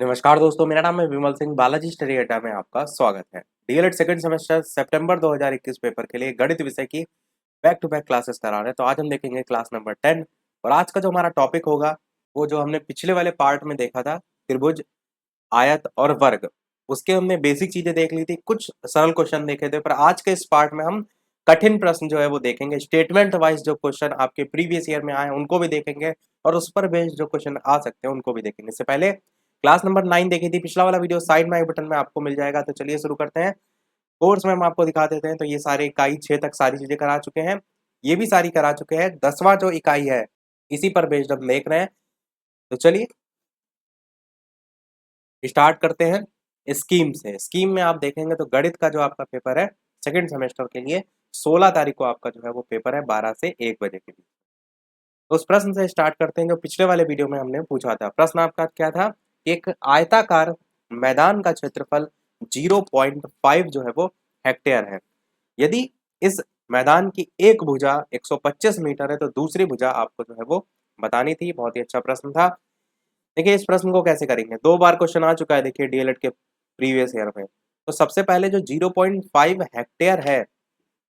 नमस्कार दोस्तों, मेरा नाम है विमल सिंह। बालाजी स्टडी अड्डा में आपका स्वागत है। डीएलएड सेकंड सेमेस्टर सितंबर 2021 पेपर के लिए गणित विषय की बैक टू बैक क्लासेस करा रहे हैं। तो आज हम देखेंगे क्लास नंबर 10 और आज का जो हमारा टॉपिक होगा वो जो हमने पिछले वाले पार्ट में देखा था, त्रिभुज, आयत और वर्ग, उसके हमने बेसिक चीजें देख ली थी, कुछ सरल क्वेश्चन देखे थे। पर आज के इस पार्ट में हम कठिन प्रश्न जो है वो देखेंगे। स्टेटमेंट वाइज जो क्वेश्चन आपके प्रीवियस ईयर में आए हैं उनको भी देखेंगे और उस पर बेस्ड जो क्वेश्चन आ सकते हैं उनको भी देखेंगे। इससे पहले क्लास नंबर 9 देखी थी, पिछला वाला वीडियो साइड में आई बटन में आपको मिल जाएगा। तो चलिए शुरू करते हैं। कोर्स में हम आपको दिखा देते हैं। तो ये सारे इकाई 6 तक सारी चीजें करा चुके हैं, ये भी सारी करा चुके हैं। 10वां जो इकाई है इसी पर बेस्ड हम देख रहे हैं। तो चलिए स्टार्ट करते हैं स्कीम से। स्कीम में आप देखेंगे तो गणित का जो आपका पेपर है सेकंड सेमेस्टर के लिए 16 तारीख को आपका जो है वो पेपर है 12 से 1 बजे के बीच। तो उस प्रश्न से स्टार्ट करते हैं जो पिछले वाले वीडियो में हमने पूछा था। प्रश्न आपका क्या था? एक आयताकार मैदान का क्षेत्रफल 0.5 जो है वो हेक्टेयर है। यदि इस मैदान की एक भुजा 125 मीटर है तो दूसरी भुजा आपको जो है वो बतानी थी। बहुत ही अच्छा प्रश्न था। देखिए इस प्रश्न को कैसे करेंगे, 2 बार क्वेश्चन आ चुका है देखिए डीएलएड के प्रीवियस ईयर में। तो सबसे पहले जो 0.5 हेक्टेयर है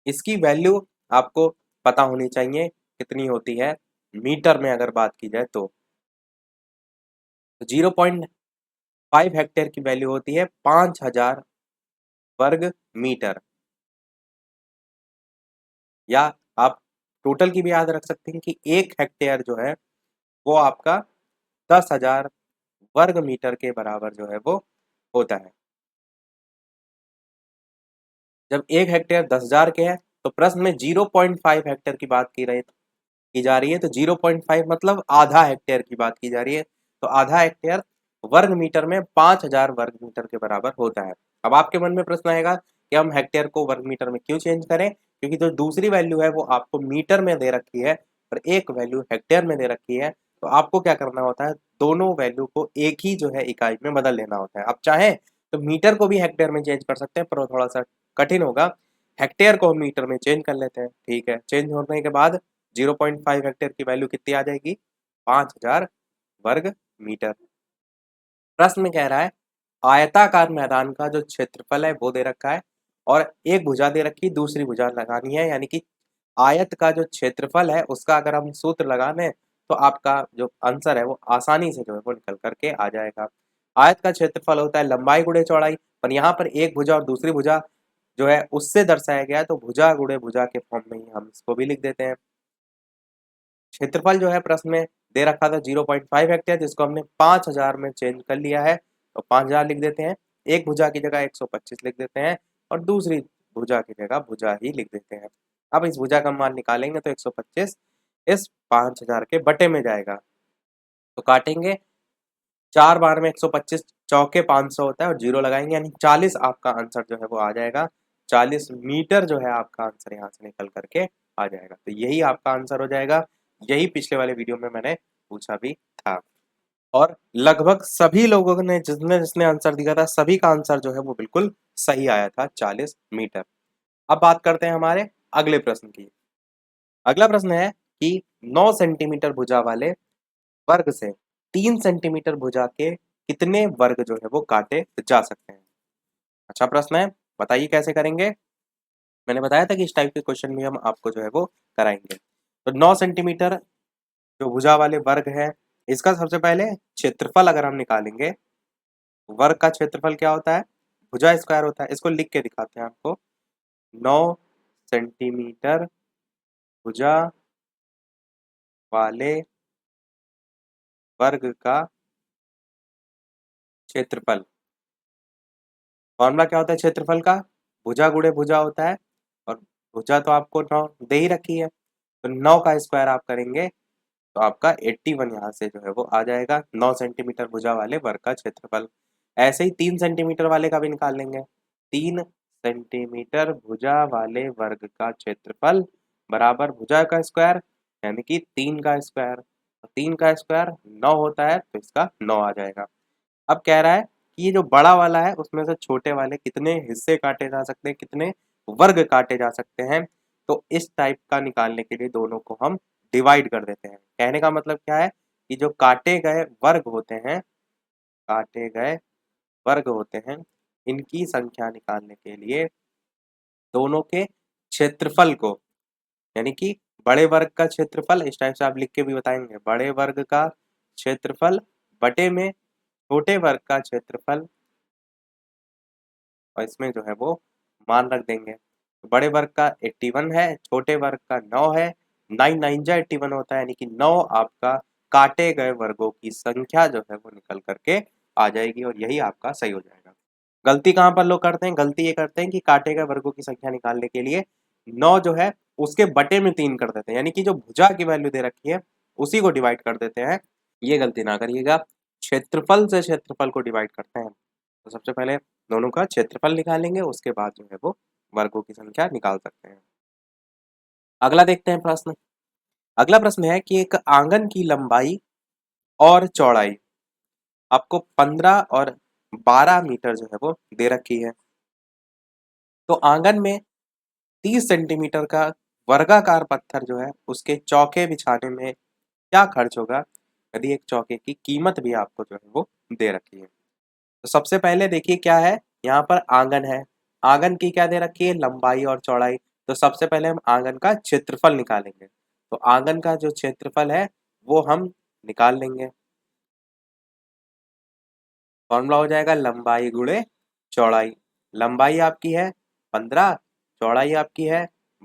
इसकी वैल्यू आपको पता होनी चाहिए कितनी होती है मीटर में अगर बात की जाए तो। 0.5 हेक्टेयर की वैल्यू होती है 5000 वर्ग मीटर। या आप टोटल की भी याद रख सकते हैं कि 1 हेक्टेयर जो है वो आपका 10,000 वर्ग मीटर के बराबर जो है वो होता है। जब 1 हेक्टेयर 10,000 के है तो प्रश्न में 0.5 हेक्टेयर की बात की जा रही है। तो 0.5 मतलब आधा हेक्टेयर की बात की जा रही है। तो आधा हेक्टेयर वर्ग मीटर में 5000 वर्ग मीटर के बराबर होता है। अब आपके मन में प्रश्न आएगा कि हम हेक्टेयर को वर्ग मीटर में क्यों चेंज करें, क्योंकि जो दूसरी वैल्यू है वो आपको मीटर में दे रखी है और एक वैल्यू हेक्टेयर में दे रखी है। तो आपको क्या करना होता है, दोनों वैल्यू को एक ही जो है इकाई में बदल लेना होता है। आप चाहें तो मीटर को भी हेक्टेयर में चेंज कर सकते हैं पर वो थोड़ा सा कठिन होगा। हेक्टेयर को हम मीटर में चेंज कर लेते हैं। ठीक है, चेंज होने के बाद 0.5 हेक्टेयर की वैल्यू कितनी आ जाएगी? 5000 वर्ग मीटर। प्रश्न में कह रहा है आयताकार मैदान का जो क्षेत्रफल है वो दे रखा है और एक भुजा दे रखी, दूसरी भुजा लगानी है। यानी कि आयत का जो क्षेत्रफल है उसका अगर हम सूत्र लगा लें तो आपका जो आंसर है वो आसानी से जो है वो निकल करके आ जाएगा। आयत का क्षेत्रफल होता है लंबाई गुणे चौड़ाई, पर यहाँ पर एक भुजा और दूसरी भुजा जो है उससे दर्शाया गया है तो भुजा गुणे भुजा के फॉर्म में ही हम इसको भी लिख देते हैं। क्षेत्रफल जो है प्रश्न में दे रखा था 0.5 हेक्टेयर, जिसको हमने 5000 में चेंज कर लिया है तो 5000 लिख देते हैं। एक भुजा की जगह 125 लिख देते हैं और दूसरी भुजा की जगह भुजा ही लिख देते हैं। अब इस भुजा का मान निकालेंगे तो 125 इस 5000 के बटे में जाएगा। तो काटेंगे 4 बार में 125 चौके 500 होता है और जीरो लगाएंगे यानी 40 आपका आंसर जो है वो आ जाएगा। 40 मीटर जो है आपका आंसर यहाँ से निकल करके आ जाएगा। तो यही आपका आंसर हो जाएगा। यही पिछले वाले वीडियो में मैंने पूछा भी था और लगभग सभी लोगों ने जिसने जिसने आंसर दिया था सभी का आंसर जो है वो बिल्कुल सही आया था, 40 मीटर। अब बात करते हैं हमारे अगले प्रश्न की। अगला प्रश्न है कि 9 सेंटीमीटर भुजा वाले वर्ग से 3 सेंटीमीटर भुजा के कितने वर्ग जो है वो काटे जा सकते हैं? अच्छा प्रश्न है, बताइए कैसे करेंगे। मैंने बताया था कि इस टाइप के क्वेश्चन भी हम आपको जो है वो कराएंगे। तो 9 सेंटीमीटर जो भुजा वाले वर्ग है इसका सबसे पहले क्षेत्रफल अगर हम निकालेंगे, वर्ग का क्षेत्रफल क्या होता है? भुजा स्क्वायर होता है। इसको लिख के दिखाते हैं आपको। 9 सेंटीमीटर भुजा वाले वर्ग का क्षेत्रफल। फॉर्मूला क्या होता है क्षेत्रफल का? भुजा गुणे भुजा होता है और भुजा तो आपको 9 दे ही रखी है तो 9 का स्क्वायर आप करेंगे तो आपका 81 यहाँ से जो है वो आ जाएगा। 9 सेंटीमीटर भुजा वाले वर्ग का क्षेत्रफल। ऐसे ही 3 सेंटीमीटर वाले का भी निकाल लेंगे। 3 सेंटीमीटर भुजा वाले वर्ग का क्षेत्रफल बराबर भुजा का स्क्वायर यानी कि 3 का स्क्वायर। 3 का स्क्वायर 9 होता है तो इसका 9 आ जाएगा। अब कह रहा है कि ये जो बड़ा वाला है उसमें से छोटे वाले कितने हिस्से काटे जा सकते हैं, कितने वर्ग काटे जा सकते हैं। तो इस टाइप का निकालने के लिए दोनों को हम डिवाइड कर देते हैं। कहने का मतलब क्या है कि जो काटे गए वर्ग होते हैं काटे गए वर्ग होते हैं, इनकी संख्या निकालने के लिए दोनों के क्षेत्रफल को, यानी कि बड़े वर्ग का क्षेत्रफल, इस टाइप से आप लिख के भी बताएंगे, बड़े वर्ग का क्षेत्रफल बटे में छोटे वर्ग का क्षेत्रफल, और इसमें जो है वो मान रख देंगे। तो बड़े वर्ग का 81 है, छोटे वर्ग का 9 है, 9 9 जा 81 होता है, यानी कि 9 आपका काटे गए वर्गों की संख्या जो है वो निकल करके आ जाएगी, और यही आपका सही हो जाएगा। गलती कहाँ पर लोग करते हैं, गलती ये करते हैं कि काटे गए वर्गों की संख्या निकालने के लिए 9 जो है उसके बटे में 3 कर देते हैं, यानी कि जो भुजा की वैल्यू दे रखी है उसी को डिवाइड कर देते हैं। ये गलती ना करिएगा, क्षेत्रफल से क्षेत्रफल को डिवाइड करते हैं। तो सबसे पहले दोनों का क्षेत्रफल निकालेंगे, उसके बाद जो है वो वर्गों की संख्या निकाल सकते हैं। अगला देखते हैं प्रश्न। अगला प्रश्न है कि एक आंगन की लंबाई और चौड़ाई आपको 15 और 12 मीटर जो है वो दे रखी है। तो आंगन में 30 सेंटीमीटर का वर्गाकार पत्थर जो है उसके चौके बिछाने में क्या खर्च होगा, यदि एक चौके की कीमत भी आपको जो है वो दे रखी है। तो सबसे पहले देखिए क्या है, यहाँ पर आंगन है, आंगन की क्या दे रखी है, लंबाई और चौड़ाई। तो सबसे पहले हम आंगन का क्षेत्रफल निकालेंगे। तो आंगन का जो क्षेत्रफल है वो हम निकाल लेंगे। फॉर्मूला हो जाएगा लंबाई गुणे चौड़ाई। लंबाई आपकी है 15, चौड़ाई आपकी है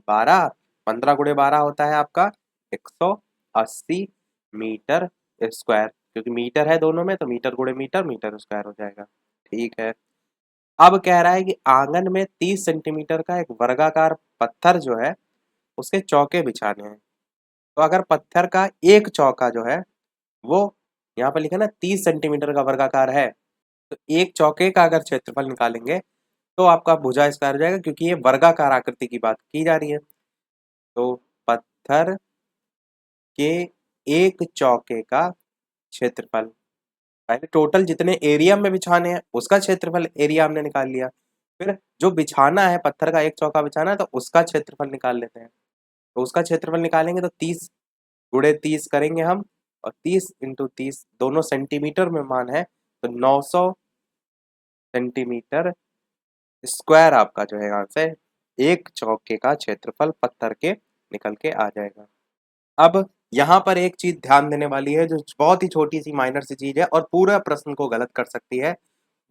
12। 15 गुणे 12 होता है आपका 180 मीटर स्क्वायर, क्योंकि मीटर है दोनों में, तो मीटर गुणे मीटर, मीटर स्क्वायर हो जाएगा। ठीक है। अब कह रहा है कि आंगन में 30 सेंटीमीटर का एक वर्गाकार पत्थर जो है उसके चौके बिछाने हैं। तो अगर पत्थर का एक चौका जो है वो, यहाँ पर लिखा ना 30 सेंटीमीटर का वर्गाकार है, तो एक चौके का अगर क्षेत्रफल निकालेंगे तो आपका भुजा स्क्वायर हो जाएगा, क्योंकि ये वर्गाकार आकृति की बात की जा रही है। तो पत्थर के एक चौके का क्षेत्रफल, पहले टोटल जितने एरिया में बिछाने हैं उसका क्षेत्रफल एरिया हमने निकाल लिया, फिर जो बिछाना है पत्थर का एक चौका बिछाना है तो उसका क्षेत्रफल निकाल लेते हैं। तो उसका क्षेत्रफल निकालेंगे तो 30 गुणे 30 करेंगे हम, और 30 इंटू 30 दोनों सेंटीमीटर में मान है, तो 900 सेंटीमीटर स्क्वायर आपका जो है यहाँ से एक चौके का क्षेत्रफल पत्थर के निकल के आ जाएगा। अब यहाँ पर एक चीज ध्यान देने वाली है जो बहुत ही छोटी सी माइनर सी चीज है और पूरा प्रश्न को गलत कर सकती है।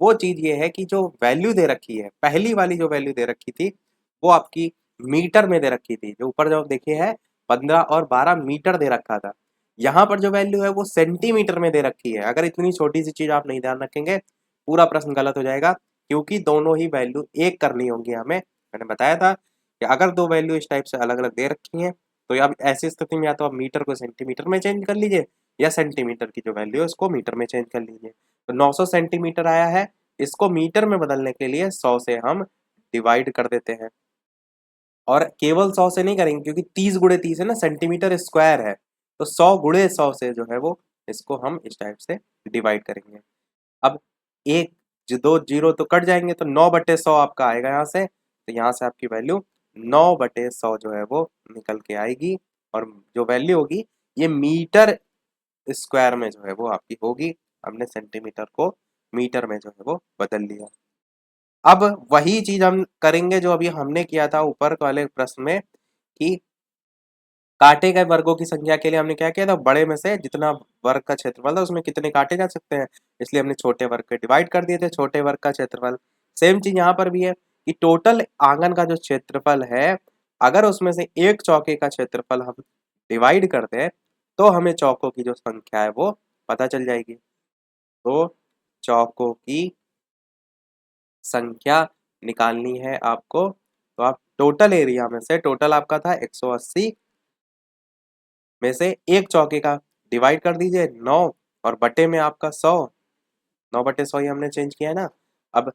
वो चीज ये है कि जो वैल्यू दे रखी है, पहली वाली जो वैल्यू दे रखी थी वो आपकी मीटर में दे रखी थी, जो ऊपर जो देखिए है 15 और 12 मीटर दे रखा था। यहाँ पर जो वैल्यू है वो सेंटीमीटर में दे रखी है। अगर इतनी छोटी सी चीज आप नहीं ध्यान रखेंगे पूरा प्रश्न गलत हो जाएगा, क्योंकि दोनों ही वैल्यू एक करनी होगी हमें। मैंने बताया था कि अगर दो वैल्यू इस टाइप से अलग अलग दे रखी हैं तो अब ऐसी स्थिति में या तो आप मीटर को सेंटीमीटर में चेंज कर लीजिए, या सेंटीमीटर की जो वैल्यू है उसको मीटर में चेंज कर लीजिए। तो 900 सेंटीमीटर आया है, इसको मीटर में बदलने के लिए 100 से हम डिवाइड कर देते हैं। और केवल 100 से नहीं करेंगे, क्योंकि 30 गुणे 30 है ना, सेंटीमीटर स्क्वायर है, तो 100 गुणे 100 से जो है वो इसको हम इस टाइप से डिवाइड करेंगे। अब एक जो दो जीरो तो कट जाएंगे, तो 9/100 आपका आएगा यहाँ से, तो यहाँ से आपकी वैल्यू 9/100 जो है वो निकल के आएगी, और जो वैल्यू होगी ये मीटर स्क्वायर में जो है वो आपकी होगी। हमने सेंटीमीटर को मीटर में जो है वो बदल लिया। अब वही चीज हम करेंगे जो अभी हमने किया था ऊपर वाले प्रश्न में, कि काटे गए वर्गों की संख्या के लिए हमने क्या किया था, बड़े में से जितना वर्ग का क्षेत्रफल था उसमें कितने काटे जा सकते हैं, इसलिए हमने छोटे वर्ग के डिवाइड कर दिए थे छोटे वर्ग का क्षेत्रफल। सेम चीज यहाँ पर भी है कि टोटल आंगन का जो क्षेत्रफल है, अगर उसमें से एक चौके का क्षेत्रफल हम डिवाइड कर दें तो हमें चौकों की जो संख्या है वो पता चल जाएगी। तो चौकों की संख्या निकालनी है आपको, तो आप टोटल एरिया में से, टोटल आपका था 180 में से एक चौके का डिवाइड कर दीजिए 9, और बटे में आपका 100, 9/100 ही हमने चेंज किया है ना। अब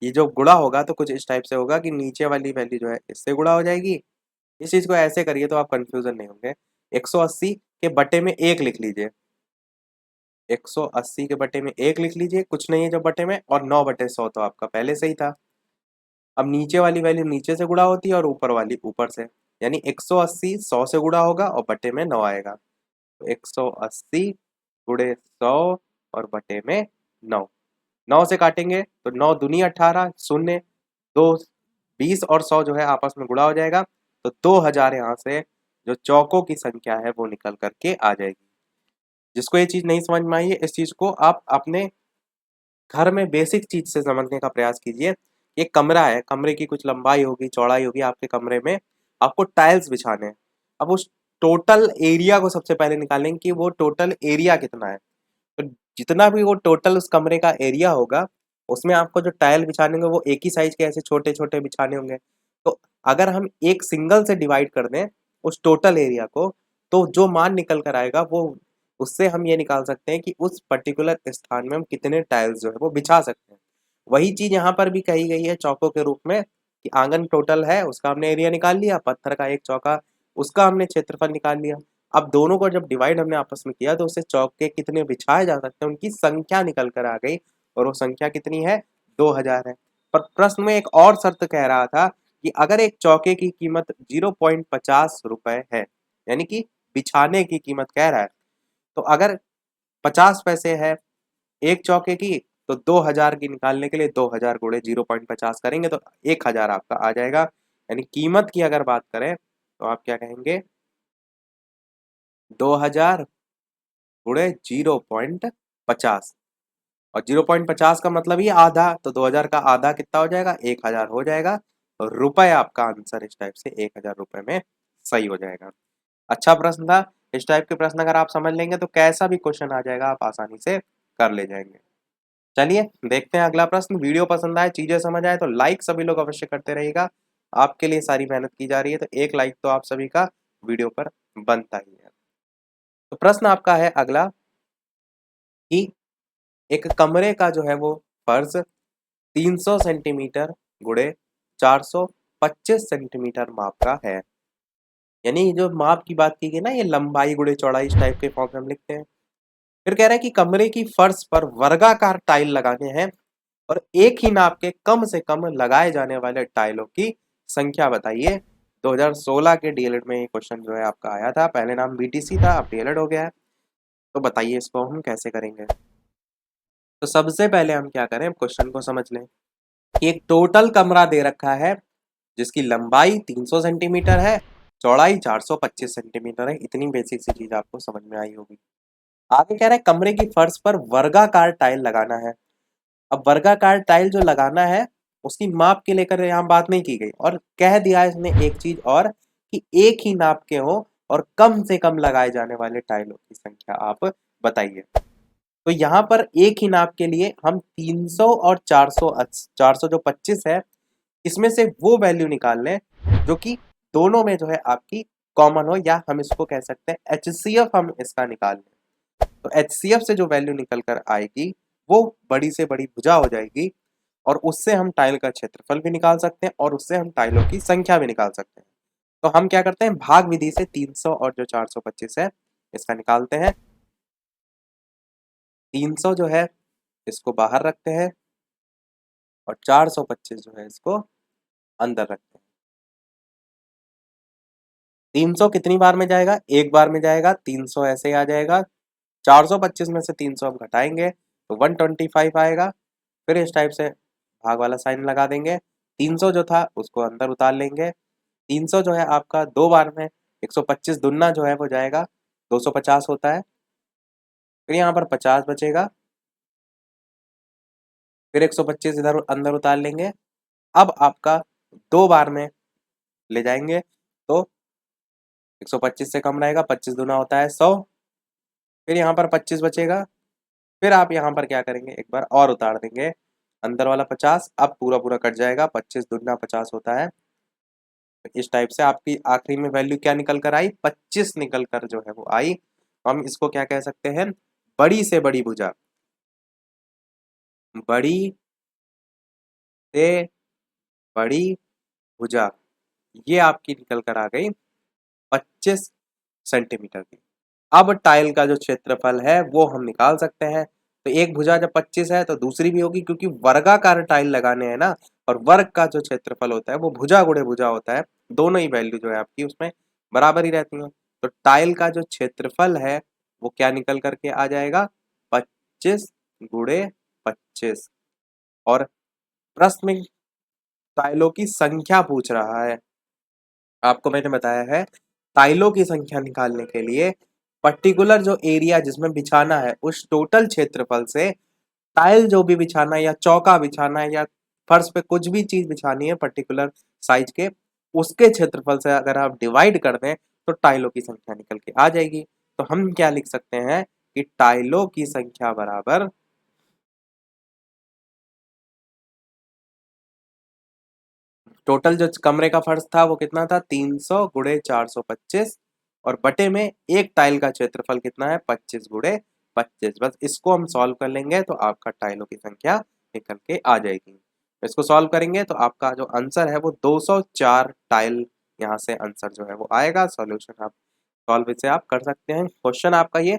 ये जो गुणा होगा तो कुछ इस टाइप से होगा कि नीचे वाली वैल्यू जो है इससे गुणा हो जाएगी। इस चीज को ऐसे करिए तो आप कंफ्यूजन नहीं होंगे। 180 के बटे में एक लिख लीजिए, 180 के बटे में एक लिख लीजिए, कुछ नहीं है जब बटे में, और 9/100 तो आपका पहले से ही था। अब नीचे वाली वैल्यू नीचे से गुणा होती है और ऊपर वाली ऊपर से, यानी 180 100 से गुणा होगा और बटे में 9 आएगा। तो 180 गुणे 100 और बटे में 9। 9 से काटेंगे तो 9 दूनी 18, शून्य 2 20 और 100 जो है आपस में गुणा हो जाएगा, तो 2000 यहाँ से जो चौकों की संख्या है वो निकल करके आ जाएगी। जिसको ये चीज नहीं समझ में आई है, इस चीज को आप अपने घर में बेसिक चीज से समझने का प्रयास कीजिए। एक कमरा है, कमरे की कुछ लंबाई होगी, चौड़ाई होगी, आपके कमरे में आपको टाइल्स बिछाने हैं। अब उस टोटल एरिया को सबसे पहले निकालेंगे कि वो टोटल एरिया कितना है। तो जितना भी वो टोटल उस कमरे का एरिया होगा, उसमें आपको जो टाइल बिछाने होंगे वो एक ही साइज के ऐसे छोटे छोटे बिछाने होंगे। तो अगर हम एक सिंगल से डिवाइड कर दें उस टोटल एरिया को, तो जो मान निकल कर आएगा वो, उससे हम ये निकाल सकते हैं कि उस पर्टिकुलर स्थान में हम कितने टाइल्स जो है वो बिछा सकते हैं। वही चीज यहाँ पर भी कही गई है चौकों के रूप में, कि आंगन टोटल है, उसका हमने एरिया निकाल लिया, पत्थर का एक चौका, उसका हमने क्षेत्रफल निकाल लिया। अब दोनों को जब डिवाइड हमने आपस में किया तो उससे चौके कितने बिछाए जा सकते हैं उनकी संख्या निकल कर आ गई, और वो संख्या कितनी है, 2000 है। पर प्रश्न में एक और शर्त कह रहा था कि अगर एक चौके की कीमत 0.50 रुपए है, यानी कि बिछाने की कीमत कह रहा है, तो अगर 50 पैसे है एक चौके की, तो 2000 की निकालने के लिए 2000 गुणे 0.50 करेंगे तो 1000 आपका आ जाएगा। यानी कीमत की अगर बात करें तो आप क्या कहेंगे, 2000 गुणे 0.50, और 0.50 का मतलब ही आधा, तो 2000 का आधा कितना हो जाएगा, 1000 हो जाएगा। और रुपए आपका आंसर इस टाइप से 1000 रुपए में सही हो जाएगा। अच्छा प्रश्न था। इस टाइप के प्रश्न अगर आप समझ लेंगे तो कैसा भी क्वेश्चन आ जाएगा आप आसानी से कर ले जाएंगे। चलिए देखते हैं अगला प्रश्न। वीडियो पसंद आए, चीजें समझ आए तो लाइक सभी लोग अवश्य करते रहिएगा। आपके लिए सारी मेहनत की जा रही है, तो एक लाइक तो आप सभी का वीडियो पर बनता ही है। तो प्रश्न आपका है अगला कि एक कमरे का जो है वो फर्श 300 सेंटीमीटर गुणे 425 सेंटीमीटर माप का है। यानी जो माप की बात की गई ना, ये लंबाई गुणे चौड़ाई इस टाइप के फॉर्म में हम लिखते हैं। फिर कह रहा है कि कमरे की फर्श पर वर्गाकार टाइल लगाने हैं और एक ही नाप के कम से कम लगाए जाने वाले टाइलों की संख्या बताइए। 2016 के डीएलएड में ये क्वेश्चन जो है आपका आया था। पहले नाम बीटीसी था, अब डीएलएड हो गया है। तो बताइए इसको हम कैसे करेंगे। तो सबसे पहले हम क्या करें, क्वेश्चन को समझ लें कि एक टोटल कमरा दे रखा है जिसकी लंबाई 300 सेंटीमीटर है, चौड़ाई 425 सेंटीमीटर है। इतनी बेसिक सी चीज आपको समझ में आई होगी। आगे कह रहा है कमरे की फर्श पर वर्गाकार टाइल लगाना है। अब वर्गाकार टाइल जो लगाना है उसकी माप के लेकर यहाँ बात नहीं की गई, और कह दिया है इसने एक चीज और, कि एक ही नाप के हो और कम से कम लगाए जाने वाले टाइलों की संख्या आप बताइए। तो यहाँ पर एक ही नाप के लिए हम 300 और 400, 400 जो 25 है, इसमें से वो वैल्यू निकाल लें जो कि दोनों में जो है आपकी कॉमन हो, या हम इसको कह सकते हैं एचसीएफ हम इसका निकाल लें। तो एचसीएफ से जो वैल्यू निकल कर आएगी वो बड़ी से बड़ी भुजा हो जाएगी, और उससे हम टाइल का क्षेत्रफल भी निकाल सकते हैं और उससे हम टाइलों की संख्या भी निकाल सकते हैं। तो हम क्या करते हैं, भाग विधि से 300 और जो 425 है इसका निकालते हैं। 300 जो है इसको बाहर रखते हैं और 425 जो है इसको अंदर रखते हैं। 300 कितनी बार में जाएगा, एक बार में जाएगा, 300 ऐसे ही आ जाएगा। 425 में से 300 हम घटाएंगे तो 125 आएगा। फिर इस टाइप से भाग वाला साइन लगा देंगे। 300 जो था उसको अंदर उतार लेंगे। 300 जो है आपका दो बार में, 125 दुन्ना जो है वो जाएगा, 250 होता है। फिर यहाँ पर 50 बचेगा, फिर 125 इधर अंदर उतार लेंगे। अब आपका दो बार में ले जाएंगे तो 125 से कम रहेगा, 25 दुना होता है 100। फिर यहाँ पर 25 बचेगा। फिर आप यहाँ पर क्या करेंगे, एक बार और उतार देंगे अंदर वाला 50, अब पूरा पूरा कट जाएगा, 25 दुना 50 होता है। इस टाइप से आपकी आखिरी में वैल्यू क्या निकल कर आई, 25 निकल कर जो है वो आई। हम इसको क्या कह सकते हैं, बड़ी से बड़ी भुजा, बड़ी से बड़ी भुजा, ये आपकी निकल कर आ गई 25 सेंटीमीटर की। अब टाइल का जो क्षेत्रफल है वो हम निकाल सकते हैं। तो एक भुजा जब 25 है तो दूसरी भी होगी, क्योंकि वर्गाकार टाइल लगाने हैं ना, और वर्ग का जो क्षेत्रफल होता है वो भुजा गुणे भुजा होता है। दोनों ही वैल्यू जो है आपकी उसमें बराबर ही रहती है। तो टाइल का जो क्षेत्रफल है वो क्या निकल करके आ जाएगा, 25 गुणे 25। और प्रश्न में टाइलों की संख्या पूछ रहा है। आपको मैंने बताया है टाइलों की संख्या निकालने के लिए पर्टिकुलर जो एरिया जिसमें बिछाना है उस टोटल क्षेत्रफल से टाइल जो भी बिछाना है या चौका बिछाना है या फर्श पे कुछ भी चीज बिछानी है पर्टिकुलर साइज के, उसके क्षेत्रफल से अगर आप डिवाइड कर दें तो टाइलों की संख्या निकल के आ जाएगी। तो हम क्या लिख सकते हैं कि टाइलों की संख्या बराबर टोटल जो कमरे का फर्श था वो कितना था 300 गुणे 425 और बटे में एक टाइल का क्षेत्रफल कितना है 25 गुणे 25। बस इसको हम सॉल्व कर लेंगे तो आपका टाइलों की संख्या निकल के आ जाएगी। इसको सॉल्व करेंगे तो आपका जो आंसर है वो 204 टाइल यहाँ से आंसर जो है वो आएगा। सॉल्यूशन आप सॉल्व इसे आप कर सकते हैं। क्वेश्चन आपका ये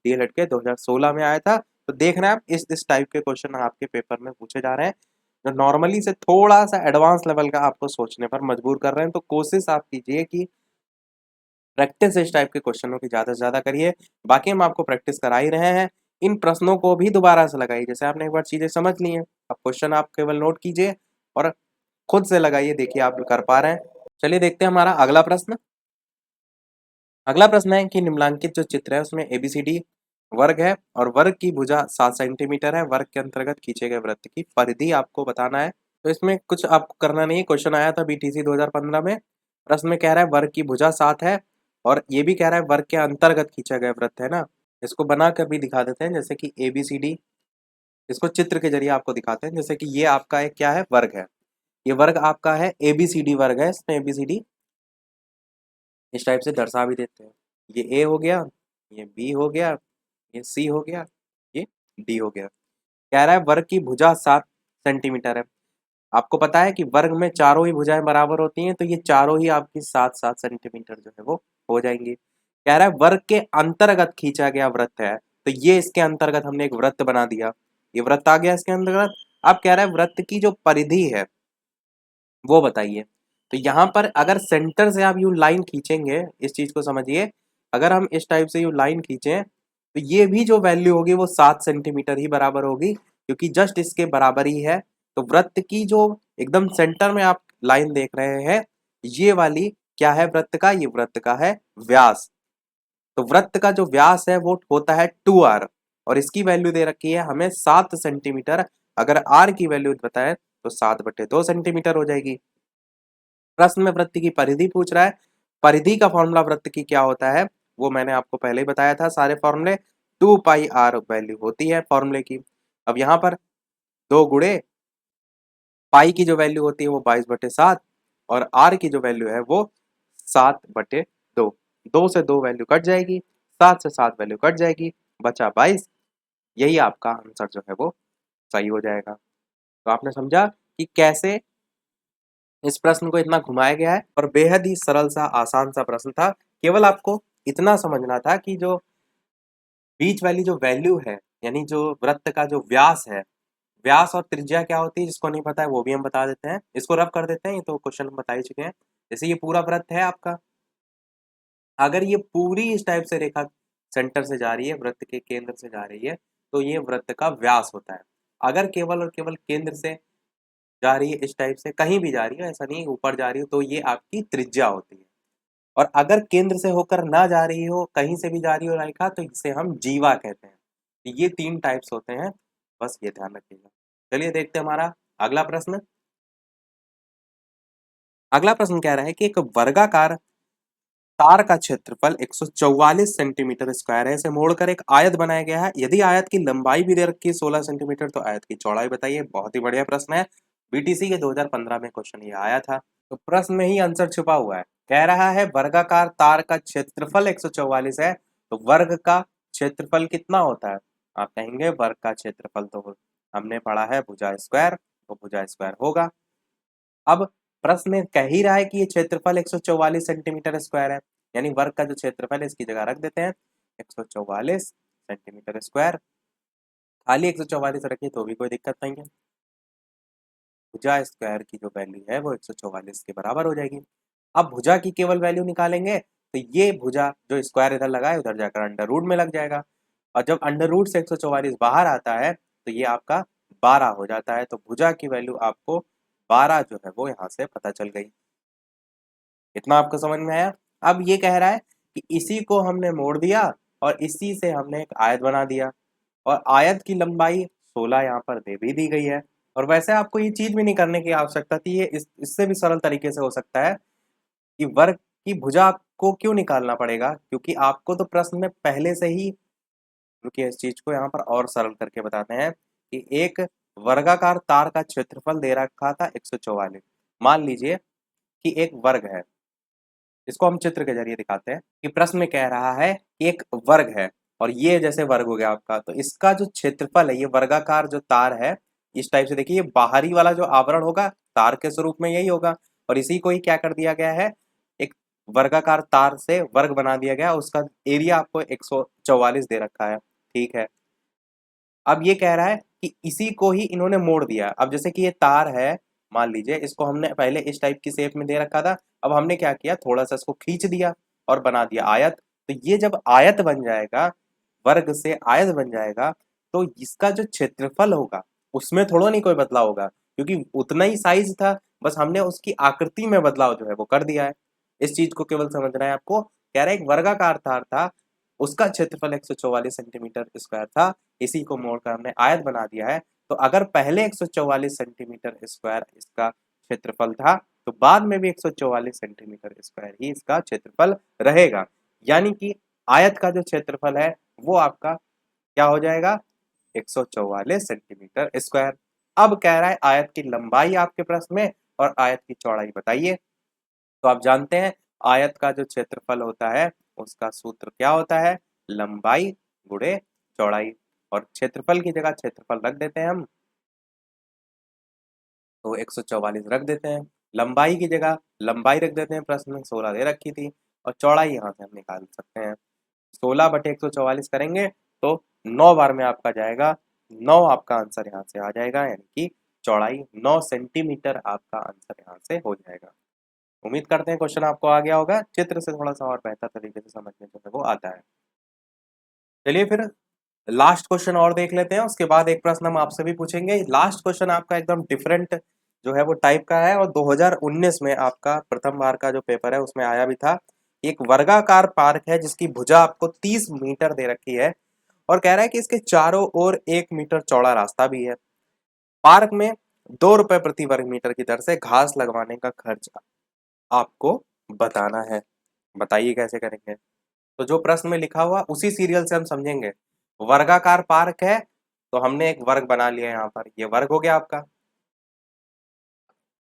डीएलएड के 2016 में आया था। तो देख रहे हैं आप इस टाइप के क्वेश्चन आपके पेपर में पूछे जा रहे हैं जो नॉर्मली से थोड़ा सा एडवांस लेवल का आपको सोचने पर मजबूर कर रहे हैं। तो कोशिश आप कीजिए कि प्रैक्टिस इस टाइप के क्वेश्चनों की ज़्यादा से ज़्यादा करिए। बाकी हम आपको प्रैक्टिस करा ही रहे हैं। इन प्रश्नों को भी दोबारा से लगाइए। जैसे आपने एक बार चीज़ें समझ ली हैं, अब क्वेश्चन आप केवल नोट कीजिए और खुद से लगाइए, देखिए आप कर पा रहे हैं। चलिए देखते हैं हमारा अगला प्रश्न। अगला प्रश्न है कि निम्नलिखित जो चित्र है उसमें एबीसीडी वर्ग है और वर्ग की भुजा 7 सेंटीमीटर है। वर्ग के अंतर्गत खींचे गए वृत्त की परिधि आपको बताना है। तो इसमें कुछ आपको करना नहीं है। क्वेश्चन आया था बीटीसी 2015 में। प्रश्न में कह रहा है वर्ग की भुजा 7 है और ये भी कह रहा है वर्ग के अंतर्गत खींचा गया वृत्त है ना। इसको बना कर भी दिखा देते हैं, जैसे कि एबीसीडी, इसको चित्र के जरिए आपको दिखाते हैं। जैसे कि ये आपका एक क्या है वर्ग है, ये वर्ग आपका है एबीसीडी वर्ग है। इसमें एबीसीडी इस टाइप से दर्शा भी देते हैं। ये ए हो गया, ये बी हो गया, ये सी हो गया, ये डी हो गया। कह रहा है वर्ग की भुजा 7 सेंटीमीटर है। आपको पता है कि वर्ग में चारों ही भुजाएं बराबर होती हैं, तो ये चारों ही आपकी 7-7 सेंटीमीटर जो है वो हो जाएंगी। कह रहा है वर्ग के अंतर्गत खींचा गया वृत्त है, तो ये इसके अंतर्गत हमने एक वृत्त बना दिया, ये वृत्त आ गया इसके अंतर्गत। अब कह रहा है वृत्त की जो परिधि है वो बताइए। तो यहाँ पर अगर सेंटर से आप यूं लाइन खींचेंगे, इस चीज को समझिए, अगर हम इस टाइप से यूं लाइन खींचें तो ये भी जो वैल्यू होगी वो 7 सेंटीमीटर ही बराबर होगी, क्योंकि जस्ट इसके बराबर ही है। तो वृत्त की जो एकदम सेंटर में आप लाइन देख रहे हैं, ये वाली क्या है वृत्त का, ये वृत्त का है व्यास। तो वृत्त का जो व्यास है वो होता है 2r और इसकी वैल्यू दे रखी है हमें 7 सेंटीमीटर। अगर r की वैल्यू बताए तो 7/2 सेंटीमीटर हो जाएगी। प्रश्न में वृत्त की परिधि पूछ रहा है। परिधि का फॉर्मूला वृत्त की क्या होता है वो मैंने आपको पहले ही बताया था, सारे फॉर्मूले 2πr वैल्यू होती है फॉर्मूले की। अब यहाँ पर 2 गुणे पाई की जो वैल्यू होती है वो 22/7 और आर की जो वैल्यू है वो 7/2। 2 से 2 वैल्यू कट जाएगी, 7 से 7 वैल्यू कट जाएगी, बचा 22। यही आपका आंसर जो है वो सही हो जाएगा। तो आपने समझा कि कैसे इस प्रश्न को इतना घुमाया गया है और बेहद ही सरल सा आसान सा प्रश्न था। केवल आपको इतना समझना था कि जो बीच वाली जो वैल्यू है, यानी जो वृत्त का जो व्यास है, व्यास और त्रिज्या क्या होती है जिसको नहीं पता है वो भी हम बता देते हैं। इसको रफ कर देते हैं, ये तो क्वेश्चन हम बता ही चुके हैं। जैसे ये पूरा वृत्त है आपका, अगर ये पूरी इस टाइप से रेखा सेंटर से जा रही है, वृत्त के केंद्र से जा रही है, तो ये वृत्त का व्यास होता है। अगर केवल और केवल केंद्र से जा रही है, इस टाइप से कहीं भी जा रही है, ऐसा नहीं ऊपर जा रही हो, तो ये आपकी त्रिज्या होती है। और अगर केंद्र से होकर ना जा रही हो, कहीं से भी जा रही हो रेखा, तो इसे हम जीवा कहते हैं। तो ये 3 टाइप्स होते हैं, बस ये ध्यान रखिएगा। चलिए देखते हैं हमारा अगला प्रश्न। अगला प्रश्न कह रहा है कि एक वर्गाकार तार का क्षेत्रफल 144 सेंटीमीटर स्क्वायर है। इसे मोड़कर एक आयत बनाया गया है। यदि आयत की लंबाई भी दे रखी है 16 सेंटीमीटर, तो आयत की चौड़ाई बताइए। बहुत ही बढ़िया प्रश्न है, बीटीसी के 2015 में क्वेश्चन ये आया था। तो प्रश्न में ही आंसर छुपा हुआ है। कह रहा है वर्गाकार तार का क्षेत्रफल 144 है, तो वर्ग का क्षेत्रफल कितना होता है। आप कहेंगे वर्ग का क्षेत्रफल तो हमने पढ़ा है भुजा स्क्वायर, तो भुजा स्क्वायर होगा। अब प्रश्न में कह ही रहा है कि ये क्षेत्रफल 144 सेंटीमीटर स्क्वायर है, यानी वर्ग का जो क्षेत्रफल है इसकी जगह रख देते हैं 144 सेंटीमीटर स्क्वायर। खाली 144 रखिए तो भी कोई दिक्कत नहीं है। भुजा स्क्वायर की जो वैल्यू है वो 144 के बराबर हो जाएगी। अब भुजा की केवल वैल्यू निकालेंगे तो ये भुजा जो स्क्वायर इधर लगा है उधर जाकर अंडर रूट में लग जाएगा, और जब अंडर रूट से 144 बाहर आता है तो ये आपका 12 हो जाता है। तो भुजा की वैल्यू आपको 12 जो है वो यहाँ से पता चल गई। इतना आपको समझ में आया। अब ये कह रहा है कि इसी को हमने मोड़ दिया और इसी से हमने एक आयत बना दिया, और आयत की लंबाई 16 यहाँ पर दे भी दी गई है। और वैसे आपको ये चीज भी नहीं करने की आवश्यकता थी, ये इससे भी सरल तरीके से हो सकता है कि वर्ग की भुजा को क्यों निकालना पड़ेगा, क्योंकि आपको तो प्रश्न में पहले से ही, रुकिए इस चीज को यहाँ पर और सरल करके बताते हैं कि एक वर्गाकार तार का क्षेत्रफल दे रखा था 144। मान लीजिए कि एक वर्ग है, इसको हम चित्र के जरिए दिखाते हैं कि प्रश्न में कह रहा है कि एक वर्ग है और ये जैसे वर्ग हो गया आपका, तो इसका जो क्षेत्रफल है, ये वर्गाकार जो तार है, इस टाइप से देखिए, ये बाहरी वाला जो आवरण होगा तार के स्वरूप में यही होगा, और इसी को ही क्या कर दिया गया है, एक वर्गाकार तार से वर्ग बना दिया गया, उसका एरिया आपको 144 दे रखा है। ठीक है, अब ये कह रहा है कि इसी को ही इन्होंने मोड़ दिया। अब जैसे कि ये तार है, मान लीजिए इसको हमने पहले इस टाइप की शेप में दे रखा था, अब हमने क्या किया, थोड़ा सा इसको खींच दिया और बना दिया आयत। तो ये जब आयत बन जाएगा, वर्ग से आयत बन जाएगा, तो इसका जो क्षेत्रफल होगा उसमें थोड़ा नहीं कोई बदलाव होगा, क्योंकि उतना ही साइज था, बस हमने उसकी आकृति में बदलाव जो है वो कर दिया है। इस चीज को केवल समझना है आपको। कह रहा है एक वर्गाकार तार था, उसका क्षेत्रफल 144 सेंटीमीटर स्क्वायर था, इसी को मोड़कर हमने आयत बना दिया है। तो अगर पहले 144 सेंटीमीटर स्क्वायर इसका क्षेत्रफल था, तो बाद में भी 144 सेंटीमीटर स्क्वायर ही इसका क्षेत्रफल रहेगा। यानी कि आयत का जो क्षेत्रफल है वो आपका क्या हो जाएगा, 144 सेंटीमीटर स्क्वायर। अब कह रहा है आयत की लंबाई आपके प्रश्न में और आयत की चौड़ाई बताइए। तो आप जानते हैं आयत का जो क्षेत्रफल होता है उसका सूत्र क्या होता है, लंबाई गुणे चौड़ाई। और क्षेत्रफल की जगह क्षेत्रफल रख देते हैं हम, तो 144 रख देते हैं। लंबाई की जगह लंबाई रख देते हैं, प्रश्न में 16 दे रखी थी, और चौड़ाई यहाँ से हम निकाल सकते हैं। 16/144 करेंगे तो 9 बार में आपका जाएगा, 9 आपका आंसर यहाँ से आ जाएगा, यानी कि चौड़ाई 9 सेंटीमीटर आपका आंसर यहाँ से हो जाएगा। उम्मीद करते हैं क्वेश्चन आपको आ गया होगा, चित्र से थोड़ा सा और बेहतर तरीके से समझने जो है वो आता है। चलिए फिर लास्ट क्वेश्चन और देख लेते हैं, उसके बाद एक प्रश्न हम आपसे भी पूछेंगे। लास्ट क्वेश्चन आपका एकदम डिफरेंट जो है वो टाइप का है, और 2019 में आपका प्रथम बार का जो पेपर है उसमें आया भी था। एक वर्गाकार पार्क है जिसकी भुजा आपको 30 मीटर दे रखी है, और कह रहा है कि इसके चारों ओर 1 मीटर चौड़ा रास्ता भी है। पार्क में 2 रुपए प्रति वर्ग मीटर की दर से घास लगवाने का खर्च आपको बताना है, बताइए कैसे करेंगे। तो जो प्रश्न में लिखा हुआ उसी सीरियल से हम समझेंगे। वर्गाकार पार्क है, तो हमने एक वर्ग बना लिया यहाँ पर, ये वर्ग हो गया आपका,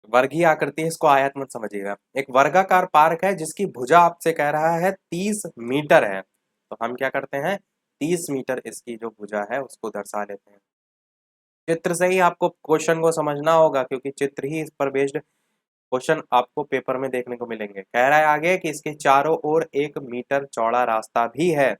वर्गीय आकृति है, इसको आयत मत समझिएगा। एक वर्गाकार पार्क है जिसकी भुजा आपसे कह रहा है 30 मीटर है, तो हम क्या करते हैं, 30 मीटर इसकी जो भुजा है उसको दर्शा लेते हैं। चित्र से ही आपको क्वेश्चन को समझना होगा, क्योंकि चित्र ही इस पर बेस्ड क्वेश्चन आपको पेपर में देखने को मिलेंगे। कह रहा है आगे कि इसके चारों ओर 1 मीटर चौड़ा रास्ता भी है,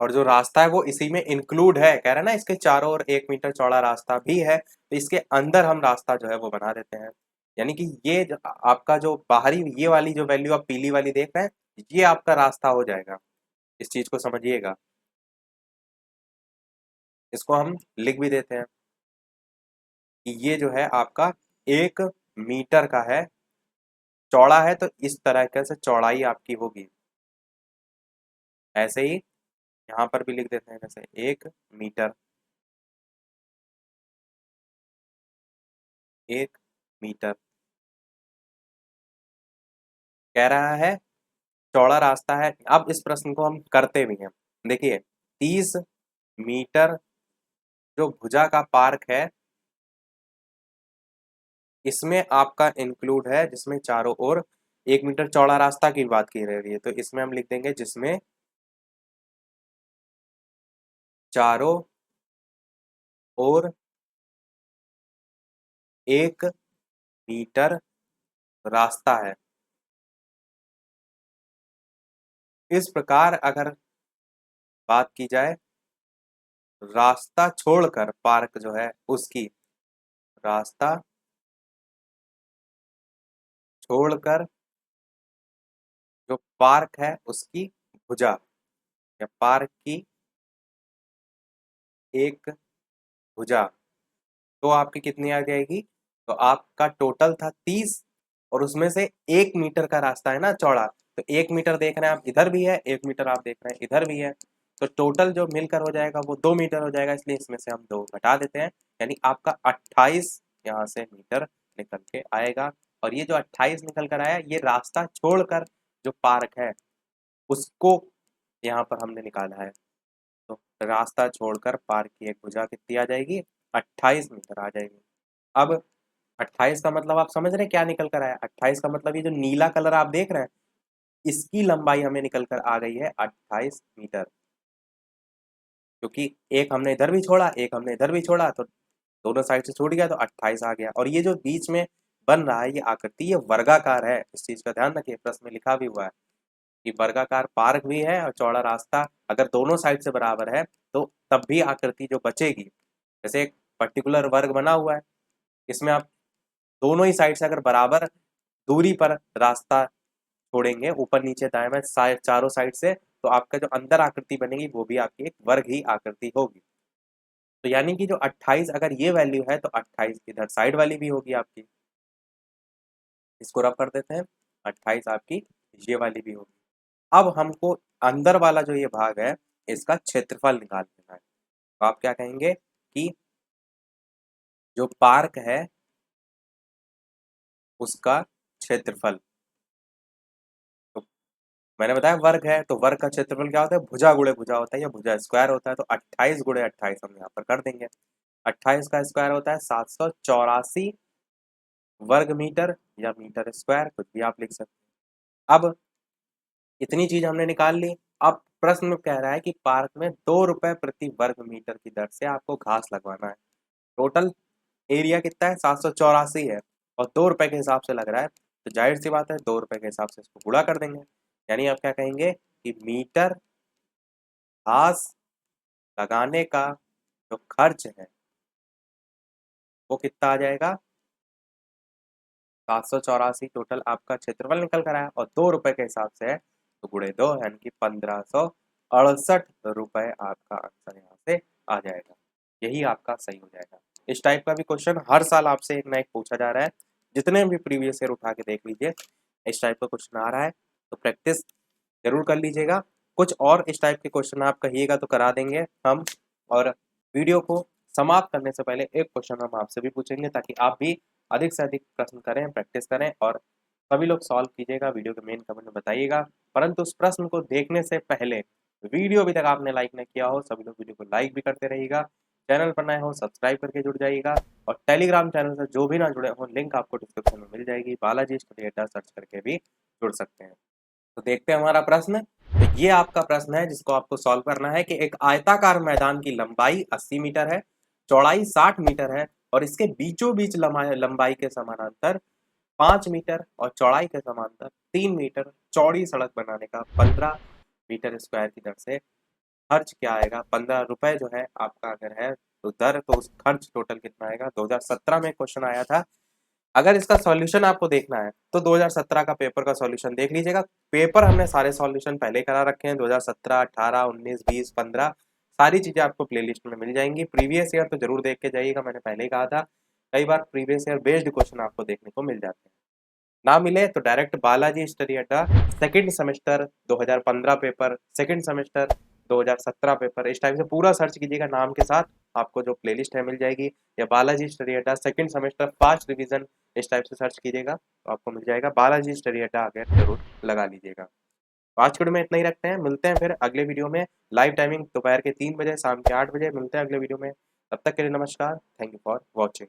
और जो रास्ता है वो इसी में इंक्लूड है। कह रहा है ना इसके चारों ओर 1 मीटर चौड़ा रास्ता भी है, तो इसके अंदर हम रास्ता जो है वो बना देते हैं। यानी कि ये आपका जो बाहरी ये वाली जो वैल्यू आप पीली वाली देख रहे हैं, ये आपका रास्ता हो जाएगा। इस चीज को समझिएगा, इसको हम लिख भी देते हैं कि ये जो है आपका 1 मीटर का है, चौड़ा है, तो इस तरह से चौड़ाई आपकी होगी। ऐसे ही यहाँ पर भी लिख देते हैं, जैसे 1 मीटर, 1 मीटर कह रहा है, चौड़ा रास्ता है। अब इस प्रश्न को हम करते भी हैं। देखिए 30 मीटर जो भुजा का पार्क है, इसमें आपका इंक्लूड है, जिसमें चारों ओर 1 मीटर चौड़ा रास्ता की बात की रही है, तो इसमें हम लिख देंगे जिसमें चारों ओर 1 मीटर रास्ता है। इस प्रकार अगर बात की जाए, रास्ता छोड़कर पार्क जो है उसकी, रास्ता छोड़कर जो पार्क है उसकी भुजा, या पार्क की एक भुजा तो आपकी कितनी आ जाएगी? तो आपका टोटल था 30 और उसमें से 1 मीटर का रास्ता है ना चौड़ा, तो 1 मीटर देख रहे हैं आप इधर भी है, 1 मीटर आप देख रहे हैं इधर भी है, तो टोटल जो मिलकर हो जाएगा वो 2 मीटर हो जाएगा, इसलिए इसमें से हम 2 घटा देते हैं, यानी आपका 28 यहाँ से मीटर निकल के आएगा। और ये जो 28 निकल कर आया ये रास्ता छोड़कर जो पार्क है उसको यहाँ पर हमने निकाला है। तो रास्ता छोड़कर पार्क की एक भुजा कितनी आ जाएगी? 28 मीटर आ जाएगी। अब 28 का मतलब आप समझ रहे हैं क्या निकल कर आया? 28 का मतलब ये जो नीला कलर आप देख रहे हैं इसकी लंबाई हमें निकल कर आ गई है 28 मीटर, क्योंकि एक हमने इधर भी छोड़ा एक हमने इधर भी छोड़ा, तो दोनों साइड से छूट गया तो 28 आ गया। और ये जो बीच में बन रहा है ये आकृति ये वर्गाकार है, इस चीज का ध्यान रखिए, प्रश्न में लिखा भी हुआ है कि वर्गाकार पार्क भी है और चौड़ा रास्ता अगर दोनों साइड से बराबर है तो तब भी आकृति जो बचेगी, जैसे एक पर्टिकुलर वर्ग बना हुआ है इसमें आप दोनों ही साइड से अगर बराबर दूरी पर रास्ता छोड़ेंगे ऊपर नीचे दाएं बाएं साइड चारों साइड से, तो आपका जो अंदर आकृति बनेगी वो भी आपकी एक वर्ग ही आकृति होगी। तो यानी कि जो 28 अगर ये वैल्यू है तो 28 इधर साइड वाली भी होगी आपकी, इसको रब कर देते हैं, 28 आपकी ये वाली भी होगी। अब हमको अंदर वाला जो ये भाग है इसका क्षेत्रफल निकाल लेना है, तो आप क्या कहेंगे कि जो पार्क है उसका क्षेत्रफल, तो मैंने बताया वर्ग है तो वर्ग का क्षेत्रफल क्या होता है? भुजा गुणे भुजा होता है या भुजा स्क्वायर होता है, तो 28 गुणे 28 हम यहाँ पर कर देंगे। 28 का स्क्वायर होता है 784 वर्ग मीटर या मीटर स्क्वायर, कुछ भी आप लिख सकते हैं। अब इतनी चीज हमने निकाल ली। अब प्रश्न में कह रहा है कि पार्क में 2 रुपए प्रति वर्ग मीटर की दर से आपको घास लगवाना है। टोटल एरिया कितना है? 784 है और 2 रुपए के हिसाब से लग रहा है, तो जाहिर सी बात है 2 रुपए के हिसाब से इसको गुणा कर देंगे, यानी आप क्या कहेंगे कि मीटर घास लगाने का जो खर्च है वो कितना आ जाएगा? 784 टोटल आपका क्षेत्रफल निकल कर आया और 2 रुपए के हिसाब से है तो गुणे 2 यानी कि 1568 रुपए आपका आंसर यहाँ से आ जाएगा। यही आपका सही हो जाएगा। इस टाइप का भी क्वेश्चन हर साल आपसे एक ना एक पूछा जा रहा है, जितने भी प्रीवियस ईयर उठा के देख लीजिए इस टाइप का क्वेश्चन आ रहा है, तो प्रैक्टिस जरूर कर लीजिएगा। कुछ और इस टाइप के क्वेश्चन आप कहिएगा तो करा देंगे हम। और वीडियो को समाप्त करने से पहले एक क्वेश्चन हम आपसे भी पूछेंगे ताकि आप भी अधिक से अधिक प्रश्न करें, प्रैक्टिस करें और सभी लोग सॉल्व कीजिएगा, वीडियो के मेन कमेंट में बताइएगा। परंतु उस प्रश्न को देखने से पहले वीडियो अभी तक आपने लाइक नहीं किया हो, सभी लोग वीडियो को लाइक भी करते रहिएगा, चैनल पर नए हो सब्सक्राइब करके जुड़ जाइएगा और टेलीग्राम चैनल से जो भी ना जुड़े हो लिंक आपको डिस्क्रिप्शन में मिल जाएगी, बालाजी स्टडी अड्डा सर्च करके भी जुड़ सकते हैं। तो देखते हैं हमारा प्रश्न। तो ये आपका प्रश्न है जिसको आपको सॉल्व करना है कि एक आयताकार मैदान की लंबाई 80 मीटर है, चौड़ाई 60 मीटर है और इसके बीचों बीच लंबाई के समानांतर 5 मीटर और चौड़ाई के समांतर 3 मीटर चौड़ी सड़क बनाने का 15 मीटर स्क्वायर की दर से खर्च क्या आएगा? 15 रुपए जो है आपका अगर है तो दर, तो उस खर्च टोटल कितना आएगा? 2017 में क्वेश्चन आया था। अगर इसका सॉल्यूशन आपको देखना है तो 2017 का पेपर का सॉल्यूशन देख लीजिएगा। पेपर हमने सारे सॉल्यूशन पहले करा रखे हैं, 2017, 18, 19, 20, 15 सारी चीजें आपको प्लेलिस्ट में मिल जाएंगी। प्रीवियस ईयर तो जरूर देख के जाइएगा, मैंने पहले ही कहा था, कई बार प्रीवियस ईयर बेस्ड क्वेश्चन आपको देखने को मिल जाते हैं। ना मिले तो डायरेक्ट बालाजी स्टडी अड्डा second semester 2015 paper, second semester 2017 paper, इस टाइप से पूरा सर्च कीजिएगा नाम के साथ, आपको जो प्लेलिस्ट है मिल जाएगी। या बालाजी स्टडी अड्डा सेकंड सेमेस्टर फास्ट रिवीजन इस टाइप से सर्च कीजिएगा तो आपको मिल जाएगा। बालाजी स्टडी अड्डा आगे जरूर लगा लीजिएगा। तो आज के वीडियो में इतना ही रखते हैं, मिलते हैं फिर अगले वीडियो में। लाइव टाइमिंग दोपहर के 3 बजे शाम के 8 बजे मिलते हैं अगले वीडियो में। तब तक के लिए नमस्कार, थैंक यू फॉर वॉचिंग।